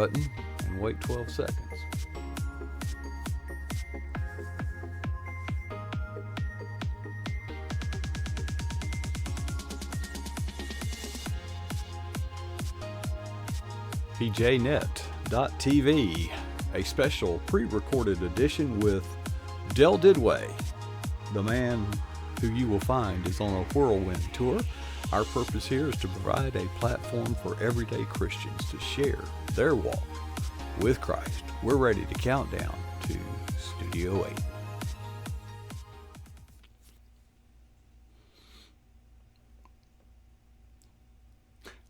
button and wait 12 seconds. PJNet.tv, a special pre-recorded edition with Del Dudui, the man who you will find is on a whirlwind tour. Our purpose here is to provide a platform for everyday Christians to share their walk with Christ. We're ready to count down to Studio 8.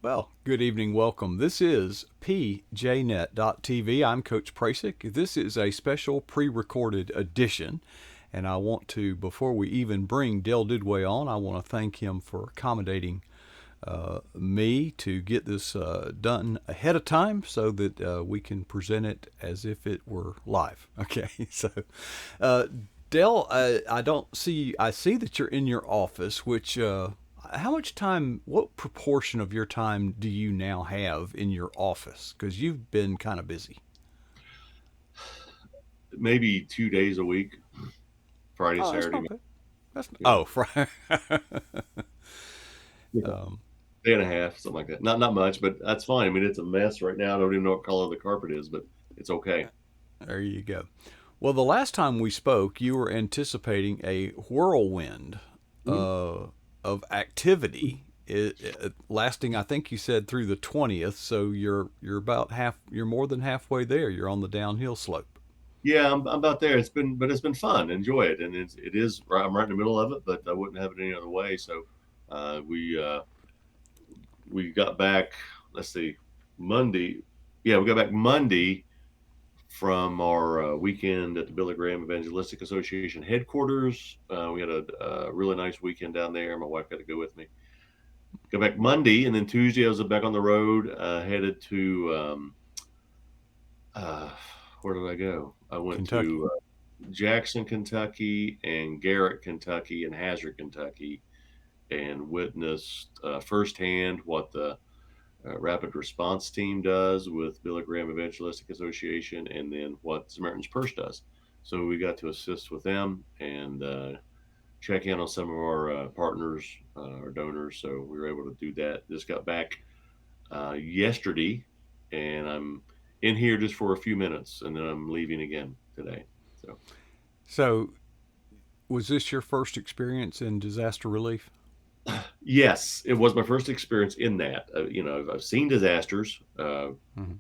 Well, good evening, welcome. This is PJNet.tv. I'm Coach Prasick. This is a special pre-recorded edition, and I want to, before we even bring Del Dudui on, I want to thank him for accommodating me to get this done ahead of time so that we can present it as if it were live. Okay, so Del, I see that you're in your office, which how much time, what proportion of your time do you now have in your office? Because you've been kind of busy. Maybe 2 days a week, Friday, Oh, that's Saturday. not bad. That's Yeah, oh, Friday. yeah, um, day and a half, something like that. Not much, but that's fine. I mean, it's a mess right now. I don't even know what color the carpet is, but it's okay. there you go. Well, the last time we spoke, you were anticipating a whirlwind Mhm. uh, of activity, lasting, I think you said, through the 20th. So you're about half. You're more than halfway there. You're on the downhill slope. Yeah, I'm about there. It's been fun. Enjoy it, and it is. I'm right in the middle of it, but I wouldn't have it any other way. So, uh, we uh, we got back. Let's see, Monday. Yeah, we got back Monday from our weekend at the Billy Graham Evangelistic Association headquarters. We had a really nice weekend down there. My wife got to go with me. Got back Monday, and then Tuesday I was back on the road, headed to uh, where did I go? I went Kentucky. to Jackson, Kentucky, and Garrett, Kentucky, and Hazard, Kentucky, and witnessed firsthand what the rapid response team does with Billy Graham Evangelistic Association, and then what Samaritan's Purse does. So we got to assist with them and check in on some of our partners, our donors. So we were able to do that. Just got back yesterday, and I'm in here just for a few minutes, and then I'm leaving again today. So So was this your first experience in disaster relief? yes, it was my first experience in that. I've seen disasters. Mm-hmm.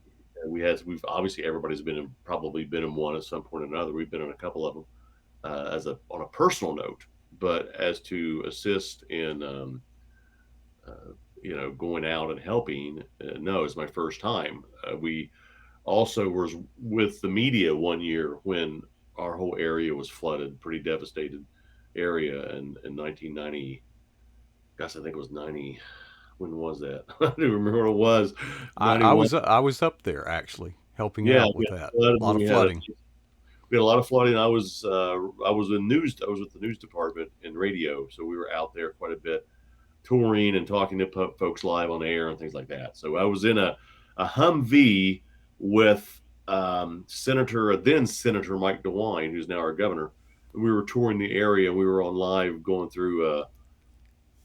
We've obviously everybody's probably been in one at some point or another. We've been in a couple of them as a on a personal note, but as to assist in going out and helping, no, it's my first time. We also was with the media one year when our whole area was flooded, pretty devastated area in 1990. Gosh, I think it was 90. When was that? I don't even remember what it was. I 91. was I was up there actually helping Yeah, out we with had that. flooded, A and lot of flooding. we had a lot of flooding. I was in news. I was with the news department and radio, so we were out there quite a bit, touring and talking to folks live on air and things like that. So I was in a Humvee with then Senator Mike DeWine, who's now our governor. And we were touring the area. We were on live going through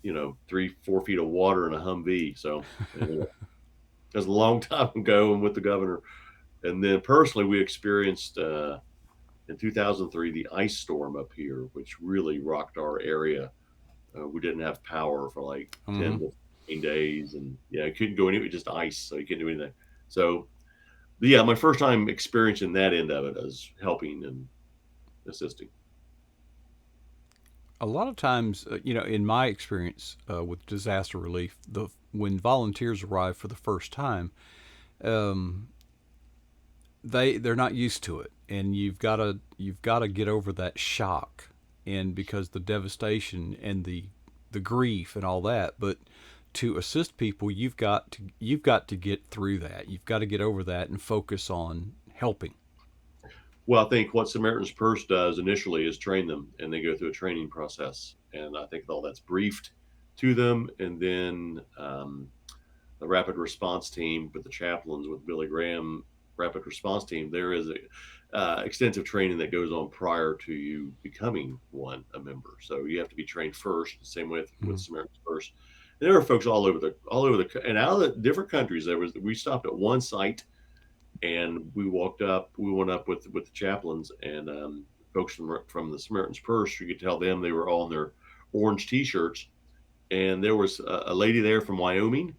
3-4 feet of water in a Humvee. So it was a long time ago, and with the governor. And then personally, we experienced in 2003 the ice storm up here, which really rocked our area. We didn't have power for like Mm-hmm. 10 to 15 days, and yeah, I couldn't go anywhere, just ice, so you couldn't do anything. So yeah, my first time experiencing that end of it as helping and assisting. A lot of times, in my experience with disaster relief, when volunteers arrive for the first time, um, they're not used to it, and you've got to get over that shock, and because the devastation and the grief and all that. But to assist people, you've got to get through that. You've got to get over that and focus on helping. Well, I think what Samaritan's Purse does initially is train them, and they go through a training process. And I think all that's briefed to them, and then the rapid response team with the chaplains with Billy Graham. rapid response team, there is a extensive training that goes on prior to you becoming a member. So you have to be trained first, the same way with Mm-hmm. Samaritan's Purse. And there are folks all over the and out of the different countries. We stopped at one site and we went up with the chaplains and folks from the Samaritan's Purse. You could tell them they were all in their orange T-shirts, and there was a lady there from Wyoming.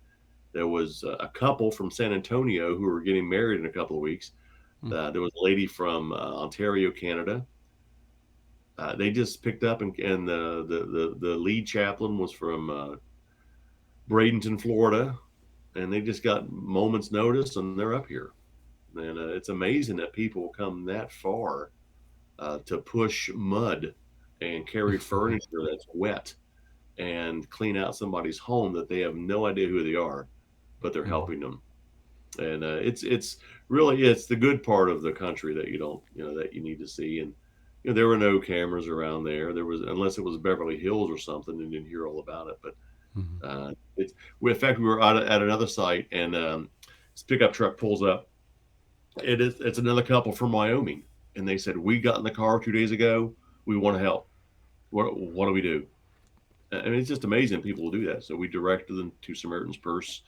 There was a couple from San Antonio who were getting married in a couple of weeks. There was a lady from Ontario, Canada. They just picked up, and the lead chaplain was from Bradenton, Florida, and they just got moments notice, and they're up here. And it's amazing that people come that far to push mud and carry Mm-hmm. furniture that's wet and clean out somebody's home that they have no idea who they are, but they're Mm-hmm. helping them. And it's really it's the good part of the country that you don't that you need to see. And there were no cameras around there. There was unless it was Beverly Hills or something, and didn't hear all about it. But Mm-hmm. it's in fact we were out at another site, and this pickup truck pulls up. It's another couple from Wyoming, and they said we got in the car 2 days ago. We want to help. What do we do? I mean, it's just amazing people will do that. So we directed them to Samaritan's Purse,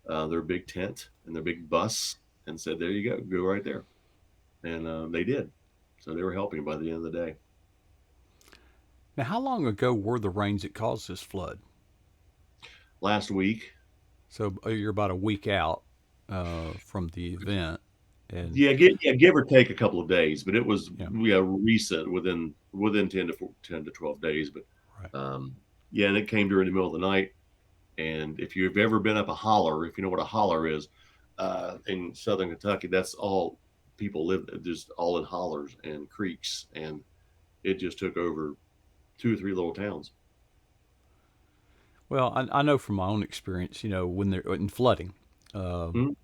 their big tent and their big bus, and said, "There you go right there." And they did. So they were helping by the end of the day. Now, how long ago were the rains that caused this flood? Last week, So you're about a week out from the event, and give or take a couple of days, but it was yeah, recent within 10 to 12 days. But right. um, yeah, and it came during the middle of the night. And if you've ever been up a holler, if you know what a holler is, in southern Kentucky, that's all people live just all in hollers and creeks, and it just took over two or three little towns. Well, I know from my own experience, when they're in flooding, Mhm.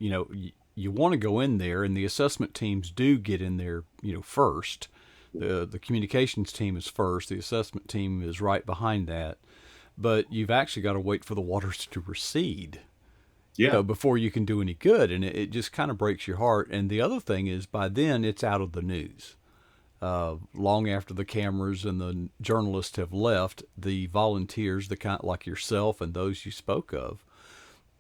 you want to go in there, and the assessment teams do get in there, first. The communications team is first. The assessment team is right behind that. But you've actually got to wait for the waters to recede, Yeah, before you can do any good, and it just kind of breaks your heart. And the other thing is, by then it's out of the news. Long after the cameras and the journalists have left, the volunteers, the kind like yourself and those you spoke of,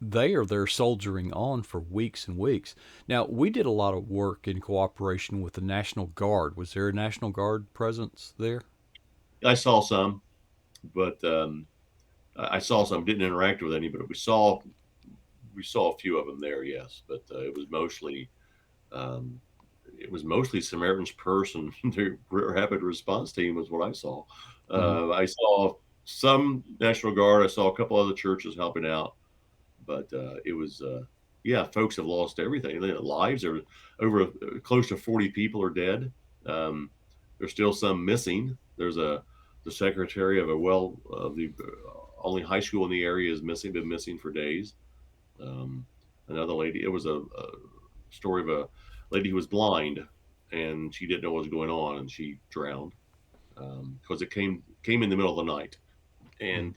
they are there soldiering on for weeks and weeks. Now, we did a lot of work in cooperation with the National Guard. Was there a National Guard presence there? I saw some, but I saw some. Didn't interact with any, but we saw a few of them there. Yes, but um, it was mostly Samaritan's Purse and the rapid response team was what I saw. Mm-hmm. I saw some National Guard. I saw a couple other churches helping out, but it was yeah, folks have lost everything. Their lives are over close to 40 people are dead. Um, there's still some missing. There's the secretary of the only high school in the area is missing, been missing for days. Um, Another lady, it was a story of a lady who was blind and she didn't know what was going on and she drowned because it came in the middle of the night, and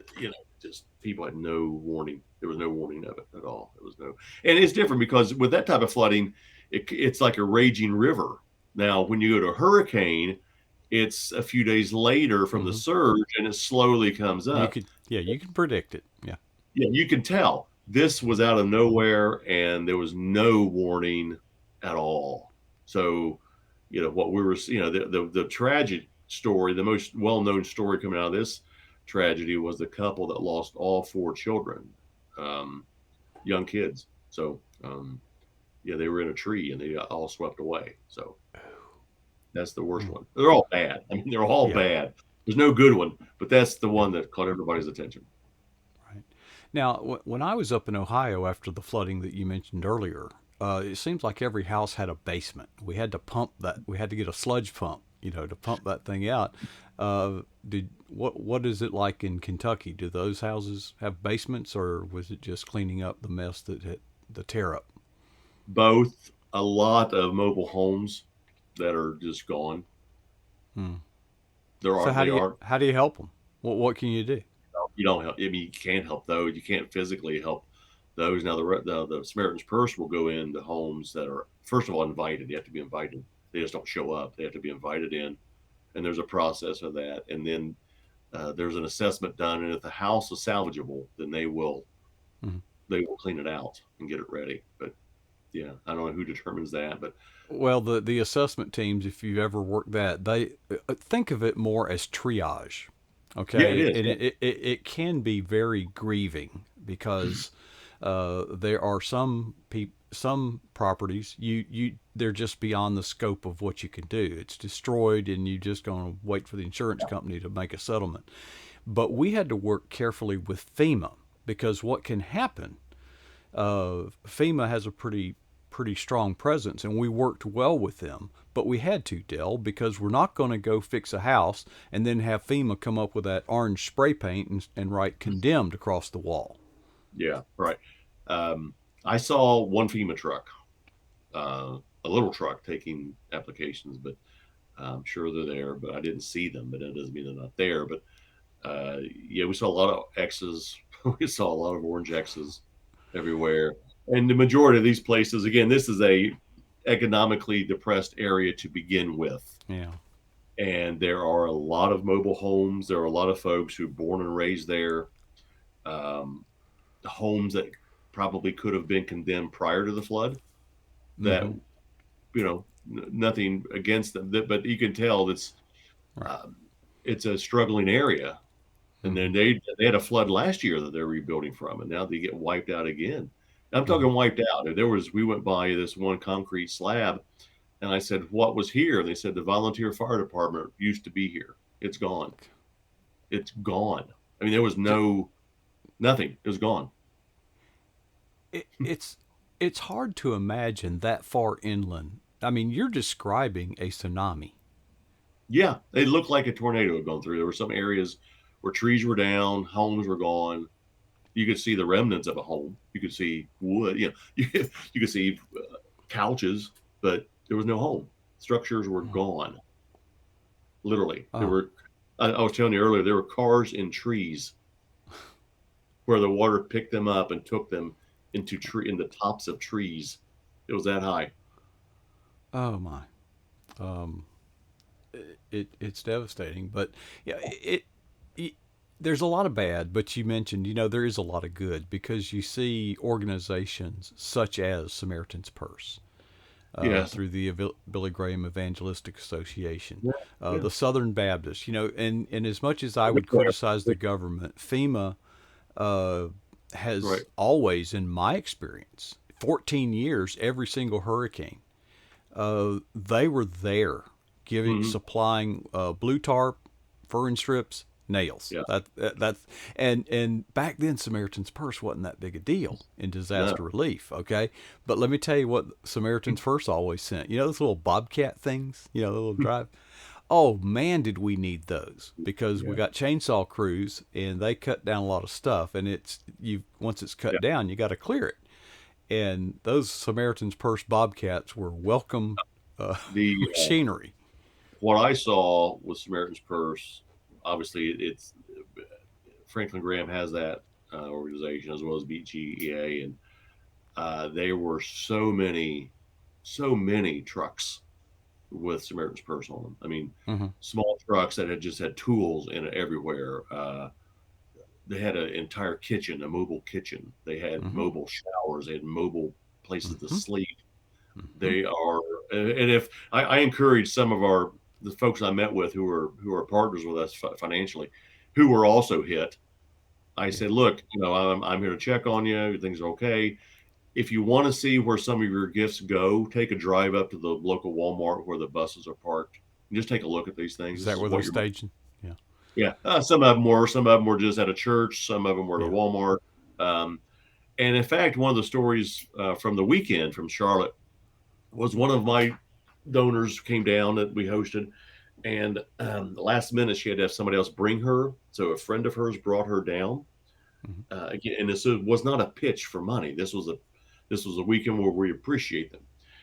just people had no warning. There was no warning of it at all. It was no, and it's different because with that type of flooding, it's like a raging river. Now, when you go to a hurricane, it's a few days later from the Mm-hmm. surge, and it slowly comes You up. could, yeah, you can predict it. Yeah. Yeah, you can tell this was out of nowhere, and there was no warning at all. So, what we were, the tragic story, the most well known story coming out of this tragedy was the couple that lost all four children, um, young kids. So, yeah, they were in a tree and they got all swept away. So that's the worst Mm. one. They're all bad. I mean, they're all Yeah. bad. There's no good one, but that's the Yeah. one that caught everybody's attention. Right. Now, when I was up in Ohio after the flooding that you mentioned earlier, it seems like every house had a basement. We had to pump that. We had to get a sludge pump, to pump that thing out. Did what is it like in Kentucky? Do those houses have basements, or was it just cleaning up the mess that had the tear up? Both, a lot of mobile homes that are just gone. Hmm. There So are they are how do you help them? What can you do? you don't help. I mean, you can't help those. You can't physically help Those now the Samaritan's Purse will go into homes that are first of all invited. You have to be invited. They just don't show up. They have to be invited in, and there's a process of that. And then there's an assessment done, and if the house is salvageable, then Mhm. they will clean it out and get it ready. But yeah, I don't know who determines that, but Well, the assessment teams, if you've ever worked that, they think of it more as triage. yeah, it Okay, is. and Yeah. it can be very grieving because there are some properties you they're just beyond the scope of what you can do. It's destroyed, and you just going to wait for the insurance company to make a settlement. But we had to work carefully with FEMA because what can happen, FEMA has a pretty strong presence, and we worked well with them. But we had to, Dell, because we're not going to go fix a house and then have FEMA come up with that orange spray paint and write condemned across the wall. Yeah, right. Um, I saw one FEMA truck, a little truck taking applications, but I'm sure they're there. But I didn't see them. But that doesn't mean they're not there. But yeah, we saw a lot of X's. We saw a lot of orange X's everywhere, and the majority of these places, again, this is a economically depressed area to begin with, Yeah. and there are a lot of mobile homes. There are a lot of folks who are born and raised there. Um, Homes that probably could have been condemned prior to the flood. That Mm-hmm. nothing against them, but you can tell Right. um, it's a struggling area. And Mm-hmm. then they had a flood last year that they're rebuilding from, and now they get wiped out again. I'm Mm-hmm. talking wiped out. There was we went by this one concrete slab, and I said, "What was here?" And they said the volunteer fire department used to be here. It's gone. It's gone. I mean, there was no nothing. It was gone. It, it's hard to imagine that far inland. I mean, you're describing a tsunami. Yeah, it looked like a tornado had gone through. There were some areas where trees were down, homes were gone. You could see the remnants of a home. You could see wood. You could see couches, but there was no home. Structures were Oh, gone. Literally, there oh, were. I was telling you earlier, there were cars in trees where the water picked them up and took them into tree in the tops of trees. It was that high. oh my. Um, it's devastating. But yeah, it there's a lot of bad, but you mentioned, there is a lot of good because you see organizations such as Samaritan's Purse, Yes. through the Billy Graham Evangelistic Association, Yeah. Yeah. the Southern Baptists, and as much as I They're would criticize there. the government, FEMA uh, Right. has always, in my experience, 14 years, every single hurricane, they were there giving Hmm. supplying blue tarp, furring strips, nails. Yeah. That's and back then Samaritan's Purse wasn't that big a deal in No. disaster relief. Okay, but let me tell you what Samaritan's Purse always sent. You know those little bobcat things. You know the little drive. Oh man, did we need those because we Yeah. got chainsaw crews and they cut down a lot of stuff, and it's you once it's Yeah. cut down, you got to clear it. And those Samaritan's Purse bobcats were welcome The machinery. what I saw with Samaritan's Purse, obviously, it's Franklin Graham has that organization as well as BGEA, and there were so many trucks with Samaritan's Purse on them. I mean, Mm-hmm. small trucks that had just had tools in it everywhere. They had an entire kitchen, a mobile kitchen. They had Mm-hmm. mobile showers. They had mobile places to Mm-hmm. sleep. Mm-hmm. They are, and if I encourage some of the folks I met with who are partners with us financially, who were also hit. I Yeah. said, look, I'm here to check on you. Things are okay. If you want to see where some of your gifts go, take a drive up to the local Walmart where the buses are parked and just take a look at these things. Is This that is where they're what you're. staging? Yeah. Yeah, some of them were just at a church, some of them were at a Yeah. Walmart. Um, and in fact, one of the stories from the weekend from Charlotte was one of my donors came down that we hosted, and the last minute she had to have somebody else bring her. So a friend of hers brought her down. Mm-hmm. Again, and this was not a pitch for money. This was a weekend where we appreciate them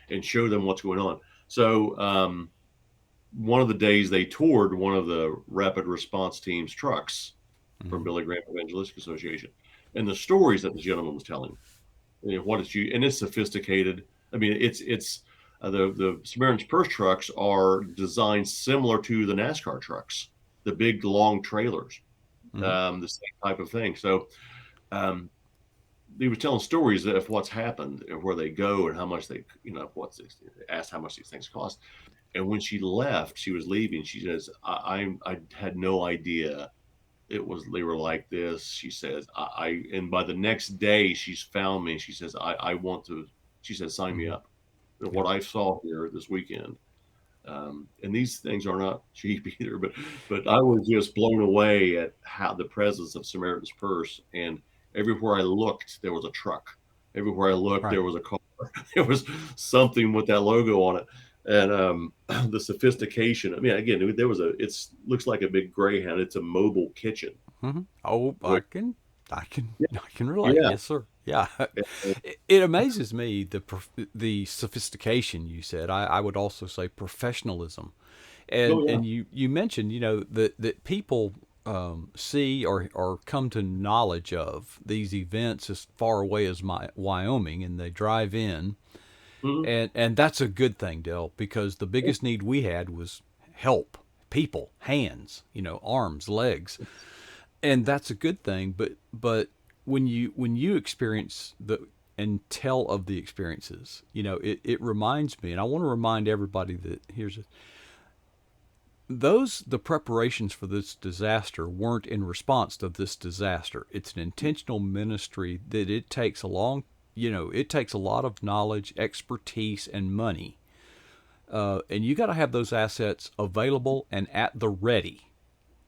and show them what's going on. So one of the days they toured one of the rapid response team's trucks from Mm-hmm. Billy Graham Evangelistic Association, and the stories that the gentleman was telling. what it's you, and it's sophisticated. I mean, it's the Samaritan's Purse trucks are designed similar to the NASCAR trucks, the big long trailers, Hmm. the same type of thing. So um, he was telling stories of what's happened and where they go and how much they, what's this, asked how much these things cost. And when she left, she was leaving. She says, I had no idea they were like this. She says, and by the next day she's found me. She says, I want to, she says, sign me Hmm. up. Yeah. What I saw here this weekend. And these things are not cheap either, but I was just blown away at how the presence of Samaritan's Purse, and everywhere I looked, there was a truck. Everywhere I looked, Right. there was a car. There was something with that logo on it, and the sophistication. I mean, again, there was it looks like a big Greyhound. It's a mobile kitchen. Hmm. Oh, Which, yeah, I can relate. yeah, Yes, sir. Yeah, it amazes me the sophistication. You said. I would also say professionalism, oh yeah, and you mentioned that people see or come to knowledge of these events as far away as Wyoming, and they drive in, hmm, and that's a good thing, Dell, because the biggest need we had was help, people, hands, arms, legs, and that's a good thing. But when you experience the and tell of the experiences, it reminds me, and I want to remind everybody that here's the preparations for this disaster weren't in response to this disaster. It's an intentional ministry that it takes a lot of knowledge, expertise, and money, and you got to have those assets available and at the ready.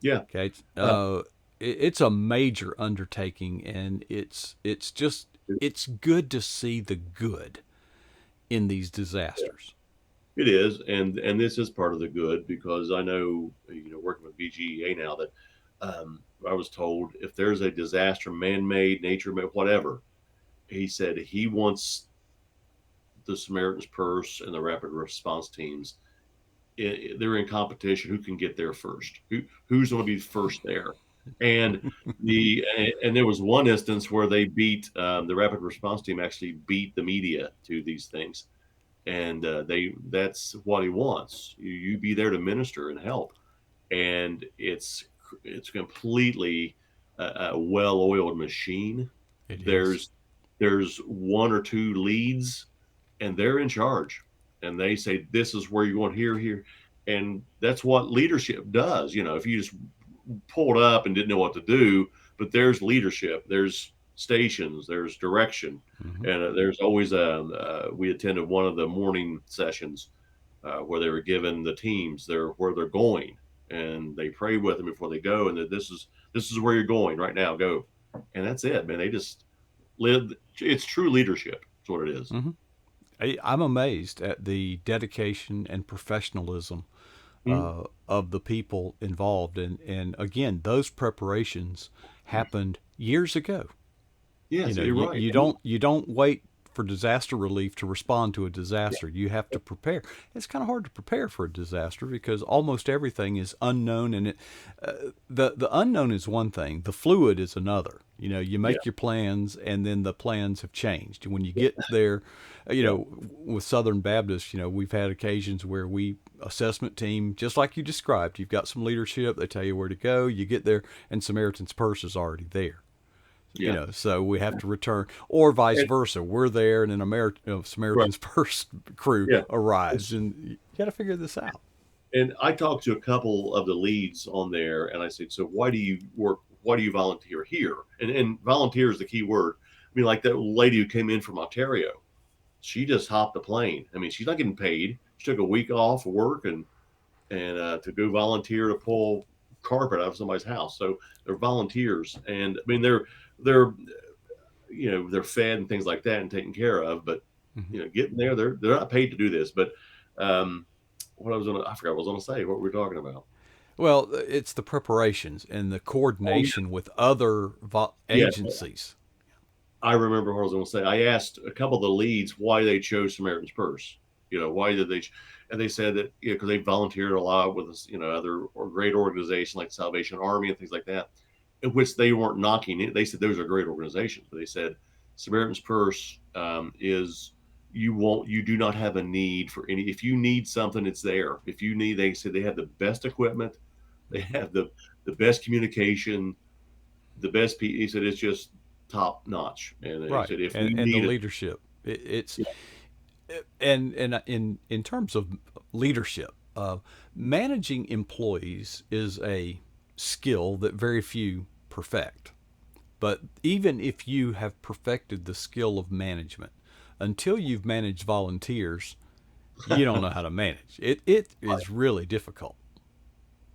yeah. Okay, Uh, it's a major undertaking, and it's good to see the good in these disasters. It is, and this is part of the good because I know, working with BGEA now that I was told if there's a disaster, man-made, nature-made, whatever, he said he wants the Samaritan's Purse and the rapid response teams. They're in competition. Who can get there first? Who's going to be first there? And and there was one instance where they beat the rapid response team actually beat the media to these things, and that's what he wants. You be there to minister and help, and it's completely a well-oiled machine. It is. There's one or two leads, and they're in charge, and they say this is where you want here, and that's what leadership does. If you just pulled up and didn't know what to do, but there's leadership, there's stations, there's direction, Hmm. and there's always we attended one of the morning sessions where they were given the teams where they're going, and they pray with them before they go, and that this is where you're going right now, go, and that's it, man. They just live. It's true leadership. That's what it is. Hmm. I'm amazed at the dedication and professionalism Mm-hmm. of the people involved, and again, those preparations happened years ago. Yes, you're right. You don't wait for disaster relief to respond to a Yeah, disaster. You have to prepare. It's kind of hard to prepare for a disaster because almost everything is unknown, and the unknown is one thing, the fluid is another. You yeah, make your plans, and then the plans have changed. When you get there, yeah, with Southern Baptist, we've had occasions where we assessment team, just like you described, you've got some leadership. They tell you where to go. You get there, and Samaritan's Purse is already there. yeah. So we have to return, or vice And, versa. We're there, and an right. Samaritan's Purse crew Yeah. arrives, and you got to figure this out. And I talked to a couple of the leads on there, and I said, "So why do you work? Why do you volunteer here?" And volunteer is the key word. I mean, like that lady who came in from Ontario, she just hopped a plane. I mean, she's not getting paid. She took a week off of work and to go volunteer to pull carpet out of somebody's house. So they're volunteers, and I mean they're they're fed and things like that and taken care of. But Hmm. getting there, they're not paid to do this. But um, I forgot what I was gonna say. What were we talking about? Well, it's the preparations and the Oh yeah, coordination with other yes, agencies. I remember what I was going to say. I asked a couple of the leads why they chose Samaritan's Purse. Why did they? And they said that because they volunteered a lot with other great organizations like Salvation Army and things like that, in which they weren't knocking it. They said those are great organizations, but they said Samaritan's Purse is you do not have a need for any. If you need something, it's there. If you need, they said they have the best equipment, they Hmm. have the best communication, the best. He said it's just top notch, and he Right, said if and we the need it, leadership. It's yeah, and in terms of leadership, managing employees is a skill that very few perfect. But even if you have perfected the skill of management, until you've managed volunteers, you don't know how to manage. It is really difficult.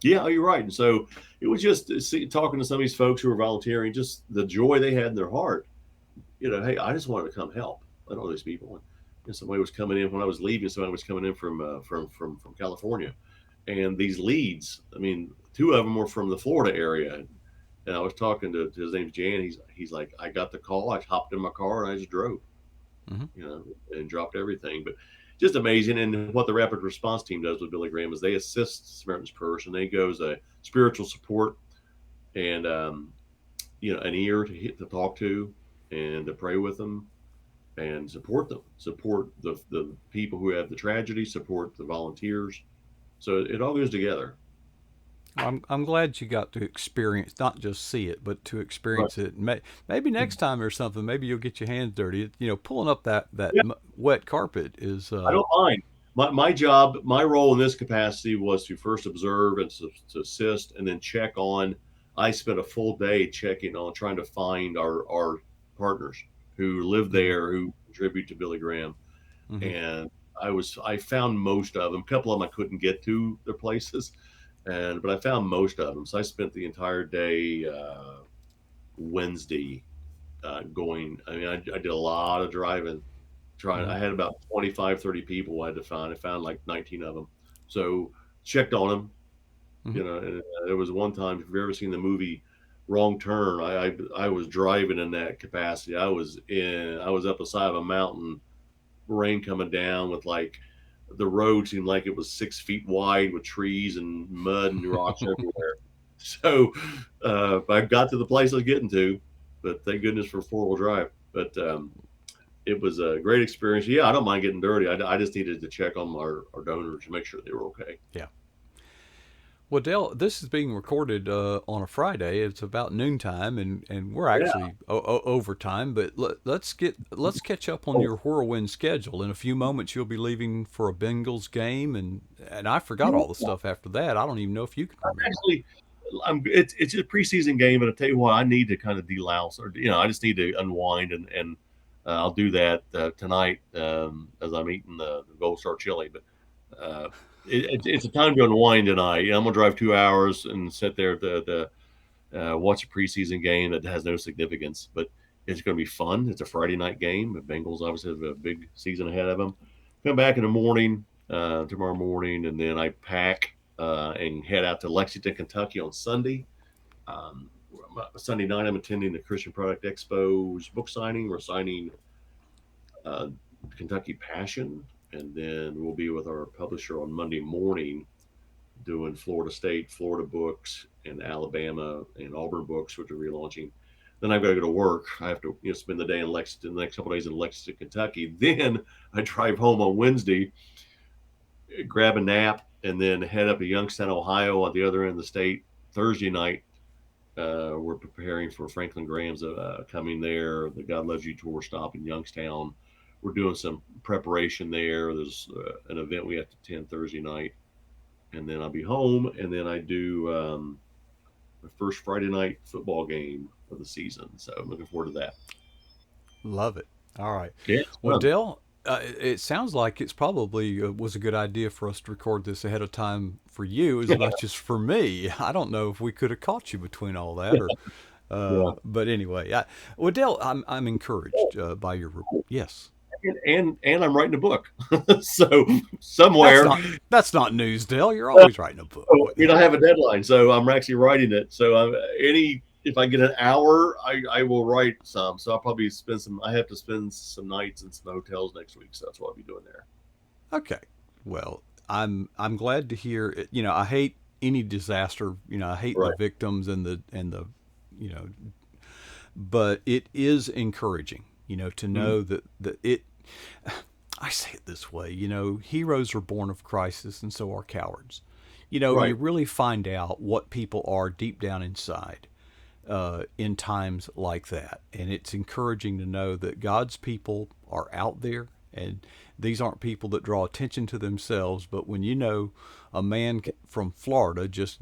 yeah, you're right. And so it was just talking to some of these folks who were volunteering, just the joy they had in their heart. Hey, I just wanted to come help. I know these people. And somebody was coming in when I was leaving. Somebody was coming in from California, and these leads. I mean, two of them were from the Florida area, and I was talking to his name's Jan. He's like, I got the call. I hopped in my car and I just drove, Hmm. and dropped everything. But just amazing. And what the rapid response team does with Billy Graham is they assist Samaritan's Purse, and they go as a spiritual support and an ear to talk to and to pray with them and support them, support the people who have the tragedy, support the volunteers. So it all goes together. I'm glad you got to experience, not just see it, but to Right. experience it. Maybe next time or something, maybe you'll get your hands dirty. Pulling up that Yeah, wet carpet is I don't mind. My job, my role in this capacity was to first observe and to assist, and then check on. I spent a full day checking on trying to find our partners who live Mhm, there, who contribute to Billy Graham, mhm. and I found most of them. A couple of them I couldn't get to their places, but I found most of them. So I spent the entire day Wednesday going. I mean, I did a lot of driving. Trying, Mhm, I had about 25, 30 people I had to find. I found like 19 of them. So checked on them. mhm. And there was one time. If you've ever seen the movie Wrong Turn, I was driving in that capacity. I was up the side of a mountain, rain coming down with like the road seemed like it was 6 feet wide with trees and mud and rocks everywhere. So I got to the place I was getting to, but thank goodness for 4-wheel drive. But it was a great experience. Yeah, I don't mind getting dirty. I just needed to check on our donors to make sure they were okay. Yeah. Well, Dale, this is being recorded on a Friday. It's about noontime, and we're Yeah. actually overtime. But let's catch up on Oh, your whirlwind schedule. In a few moments, you'll be leaving for a Bengals game, and I forgot all the yeah. stuff after that. I don't even know if you can remember. Actually, it's a preseason game, but I tell you what, I need to kind of delouse, or I just need to unwind, and I'll do that tonight as I'm eating the Gold Star chili. But uh, it's a time to unwind tonight. I'm gonna drive 2 hours and sit there watch a preseason game that has no significance, but it's going to be fun. It's a Friday night game. The Bengals obviously have a big season ahead of them. Come back in the morning, tomorrow morning, and then I pack and head out to Lexington, Kentucky on Sunday. Um, Sunday night, I'm attending the Christian Product Expo's book signing. We're signing uh, Kentucky Passion, and then we'll be with our publisher on Monday morning doing Florida State, Florida books, and Alabama and Auburn books, which are relaunching. Then I've got to go to work. I have to spend the day in Lexington, the next couple of days in Lexington, Kentucky. Then I drive home on Wednesday, grab a nap, and then head up to Youngstown, Ohio, at the other end of the state. Thursday night, we're preparing for Franklin Graham's coming there. The God Loves You tour stop in Youngstown. We're doing some preparation there. There's an event we have to attend Thursday night, and then I'll be home, and then I do the first Friday night football game of the season. So I'm looking forward to that. Love it. All right. Yeah, it's Well, fun. Dale, it sounds like it's probably was a good idea for us to record this ahead of time for you as much as for me. I don't know if we could have caught you between all that, or Yeah, but anyway, well, Dale, I'm encouraged by your yes. and I'm writing a book, so That's somewhere not that's not news, Dale. You're always writing a book. I have a deadline. So I'm actually writing it. So any if I get an hour, I will write some. So I'll probably spend some. I have to spend some nights in some hotels next week. So that's what I'll be doing there. Okay. Well, I'm glad to hear it. I hate any disaster. I hate the Right. victims and the you know but it is encouraging. To Mhm. know that it, I say it this way, heroes are born of crisis and so are cowards. You Right. really find out what people are deep down inside in times like that. And it's encouraging to know that God's people are out there. And these aren't people that draw attention to themselves, but when a man from Florida just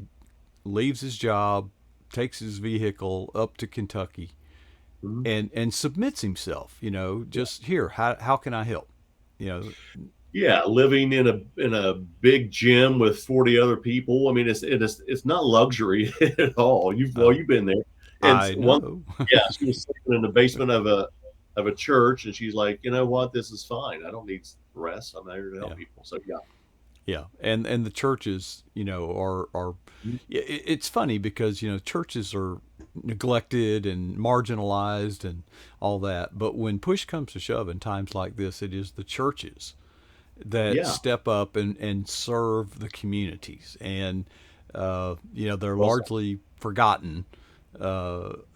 leaves his job, takes his vehicle up to Kentucky, Mhm. and submits himself, Yeah. just here, how can I help? You know, Yeah, living in a big gym with 40 other people. I mean, it's not luxury at all. uh, You've been there. And I one, know. yeah, she was sleeping in the basement of a church, and she's like, you know what, this is fine. I don't need rest. I'm here to Yeah. help people. So yeah. Yeah, and the churches, are it's funny because churches are neglected and marginalized and all that, but when push comes to shove in times like this, it is the churches that Yeah. step up and serve the communities, and they're Well said. largely forgotten.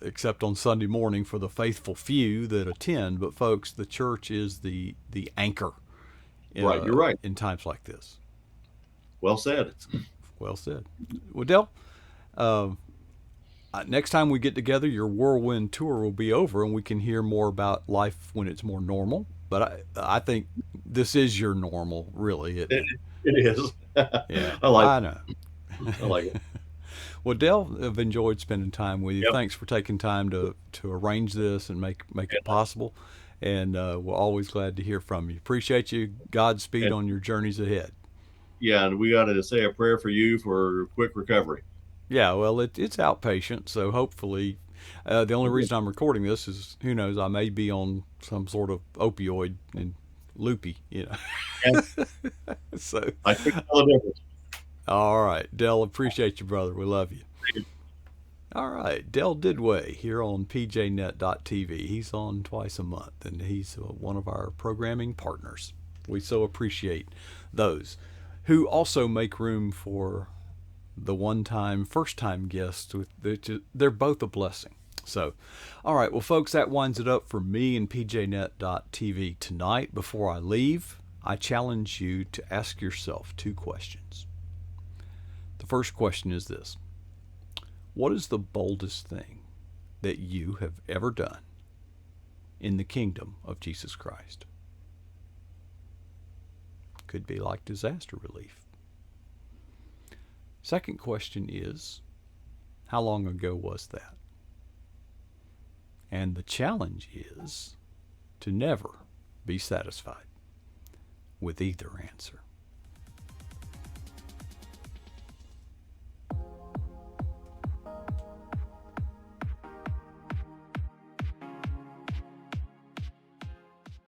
Except on Sunday morning for the faithful few that attend, but folks, the church is the anchor Right. You're right. in times like this. Well said. That's well said. Well, Dell, uh, next time we get together, your whirlwind tour will be over, and we can hear more about life when it's more normal. But I think this is your normal, really, isn't It, it? it is. Yeah, I like I know. I like it. Well, Dell, I've enjoyed spending time with you. Yep. Thanks for taking time to arrange this and make it possible. And we're always glad to hear from you. Appreciate you. Godspeed And on your journeys ahead. yeah, and we got to say a prayer for you for quick recovery. Yeah, well, it's outpatient, so hopefully, the only reason I'm recording this is who knows, I may be on some sort of opioid and loopy. And So, I think all the difference. all right, Dell, appreciate you, brother. We love you. All right, Dell Dudui here on pjnet.tv. He's on twice a month, and he's one of our programming partners. We so appreciate those who also make room for the one-time, first-time guests. They're both a blessing. So, all right, well, folks, that winds it up for me and pjnet.tv tonight. Before I leave, I challenge you to ask yourself two questions. The first question is this: what is the boldest thing that you have ever done in the kingdom of Jesus Christ? Could be like disaster relief. Second question is, how long ago was that? And the challenge is to never be satisfied with either answer.